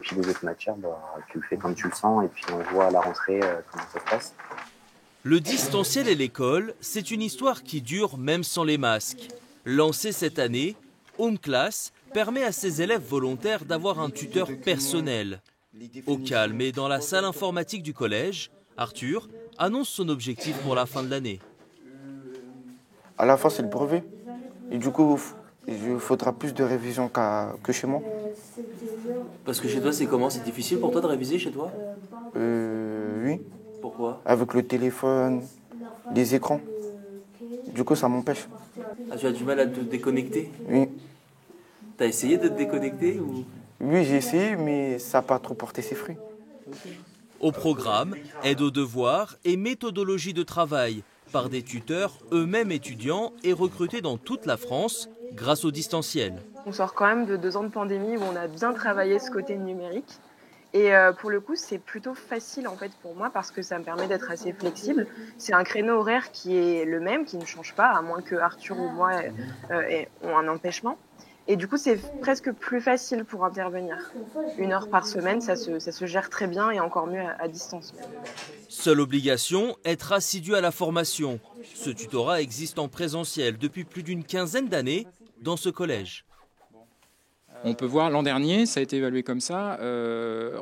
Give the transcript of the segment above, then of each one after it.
puis les autres matières, tu le fais comme tu le sens et puis on voit à la rentrée comment ça se passe. Le distanciel et l'école, c'est une histoire qui dure même sans les masques. Lancé cette année, Home Class permet à ses élèves volontaires d'avoir un tuteur personnel. Au calme et dans la salle informatique du collège, Arthur annonce son objectif pour la fin de l'année. À la fin, c'est le brevet. Et du coup, il faudra plus de révision que chez moi. Parce que chez toi, c'est comment? C'est difficile pour toi de réviser chez toi? Oui. Pourquoi? Avec le téléphone, les écrans. Du coup, ça m'empêche. Ah, tu as du mal à te déconnecter? Oui. T'as essayé de te déconnecter ou... Oui, j'ai essayé, mais ça n'a pas trop porté ses fruits. Au programme, aide aux devoirs et méthodologie de travail par des tuteurs eux-mêmes étudiants et recrutés dans toute la France grâce au distanciel. On sort quand même de 2 ans de pandémie où on a bien travaillé ce côté numérique. Et pour le coup, c'est plutôt facile en fait pour moi parce que ça me permet d'être assez flexible. C'est un créneau horaire qui est le même, qui ne change pas, à moins que Arthur ou moi ont un empêchement. Et du coup, c'est presque plus facile pour intervenir. 1 heure par semaine, ça se gère très bien et encore mieux à distance. Seule obligation, être assidu à la formation. Ce tutorat existe en présentiel depuis plus d'une quinzaine d'années dans ce collège. On peut voir l'an dernier, ça a été évalué comme ça,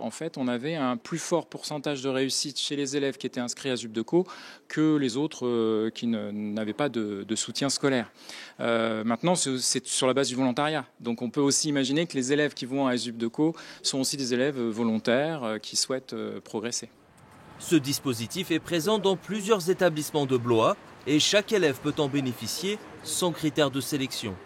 en fait on avait un plus fort pourcentage de réussite chez les élèves qui étaient inscrits à ZUPDECO que les autres qui n'avaient pas de soutien scolaire. Maintenant c'est sur la base du volontariat, donc on peut aussi imaginer que les élèves qui vont à ZUPDECO sont aussi des élèves volontaires qui souhaitent progresser. Ce dispositif est présent dans plusieurs établissements de Blois et chaque élève peut en bénéficier sans critère de sélection.